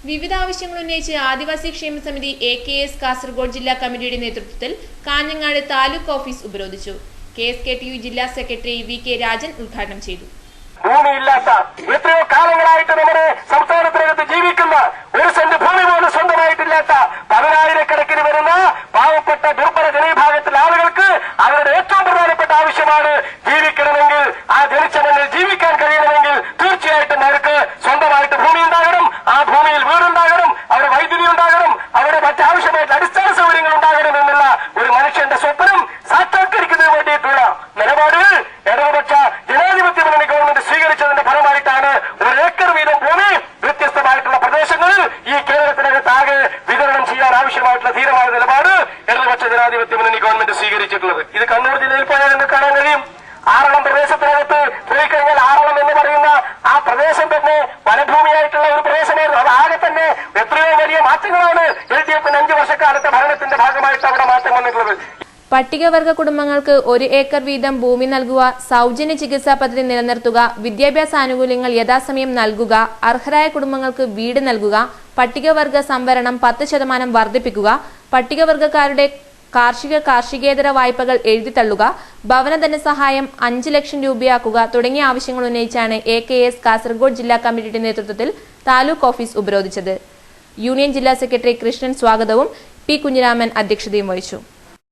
വിവിധ ആവശ്യങ്ങൾ ഉന്നയിച്ച് ആദിവാസി ക്ഷേമ സമിതി AKS കാസർഗോഡ് ജില്ലാ കമ്മിറ്റിയുടെ നേതൃത്വത്തിൽ കാഞ്ഞങ്ങാട് താലൂക്ക് ഓഫീസ് ഉപരോധിച്ചു. KSKTU ജില്ലാ സെക്രട്ടറി VK രാജൻ ഉദ്ഘാടനം ചെയ്തു. ഭൂമിയില്ലാത്ത എത്രയോ കാലങ്ങളായിട്ട് നമ്മുടെ സംസ്ഥാനത്തിനകത്ത് ജീവിക്കുന്ന ഒരു സെന്റ് ഭൂമി പോലും സ്വന്തമായിട്ടില്ലാത്ത 10,000-കണക്കിന് വരുന്ന പാവപ്പെട്ട ദുർബല ജനവിഭാഗത്തിലെ ആളുകൾക്ക് അവരുടെ ഏറ്റവും പ്രധാനപ്പെട്ട ആവശ്യമാണ് ജീവിക്കണമെങ്കിൽ, ആ ജനിച്ച മണ്ണിൽ ജീവിക്കാൻ കഴിയണമെങ്കിൽ തീർച്ചയായിട്ടും അവർക്ക് സ്വന്തമായിട്ട് ഭൂമി ഉണ്ടാകണം, ആ ഭൂമിയിൽ വീടുണ്ടാകണം, അവരുടെ വൈദ്യുതി ഉണ്ടാകണം, അവരുടെ മറ്റാവശ്യമായിട്ട് അടിസ്ഥാന സൗകര്യങ്ങൾ ഉണ്ടാകണം എന്നുള്ള ഒരു മനുഷ്യന്റെ സ്വപ്നം സാക്ഷാത്കരിക്കുന്നതിന് വേണ്ടിയിട്ടുള്ള നിലപാടുകൾ ഇടതുപക്ഷ ജനാധിപത്യ മുന്നണി ഗവൺമെന്റ് സ്വീകരിച്ചതിന്റെ ഫലമായിട്ടാണ് 1 ഏക്കർ വീതം ഭൂമി വ്യത്യസ്തമായിട്ടുള്ള പ്രദേശങ്ങളിൽ ഈ കേരളത്തിനകത്താകെ വിതരണം ചെയ്യാൻ ആവശ്യമായിട്ടുള്ള ധീരമായ നിലപാട് ഇടതുപക്ഷ ജനാധിപത്യ മുന്നണി ഗവൺമെന്റ് സ്വീകരിച്ചിട്ടുള്ളത്. ഇത് കണ്ണൂർ ജില്ലയിൽ പോയാൽ നിങ്ങൾക്ക് കാണാൻ കഴിയും. ആറളം പ്രദേശത്തിനകത്ത് പോയി കഴിഞ്ഞാൽ ആറളം എന്ന് പറയുന്ന ആ പ്രദേശം തന്നെ വനഭൂമിയായിട്ടുള്ള ഒരു പ്രദേശമായിരുന്നു. അത് ആകെ തന്നെ എത്രയോ വലിയ മാറ്റങ്ങളാണ് LDF-ന് 5 വർഷക്കാലത്തെ ഭരണത്തിന്റെ ഭാഗമായിട്ട് അവിടെ മാറ്റം വന്നിട്ടുള്ളത്. പട്ടികവർഗ കുടുംബങ്ങൾക്ക് 1 ഏക്കർ വീതം ഭൂമി നൽകുക, സൗജന്യ ചികിത്സാ പദ്ധതി നിലനിർത്തുക, വിദ്യാഭ്യാസ ആനുകൂല്യങ്ങൾ യഥാസമയം നൽകുക, അർഹരായ കുടുംബങ്ങൾക്ക് വീട് നൽകുക, പട്ടികവർഗ സംവരണം 10% വർദ്ധിപ്പിക്കുക, പട്ടികവർഗക്കാരുടെ കാർഷികേതര വായ്പകൾ എഴുതിത്തള്ളുക, ഭവന ധനസഹായം 5 ലക്ഷം രൂപയാക്കുക തുടങ്ങിയ ആവശ്യങ്ങൾ ഉന്നയിച്ചാണ് AKS കാസർഗോഡ് ജില്ലാ കമ്മിറ്റിയുടെ നേതൃത്വത്തിൽ താലൂക്ക് ഓഫീസ് ഉപരോധിച്ചത്. യൂണിയൻ ജില്ലാ സെക്രട്ടറി കൃഷ്ണൻ സ്വാഗതവും P. കുഞ്ഞിരാമൻ അധ്യക്ഷതയും വഹിച്ചു.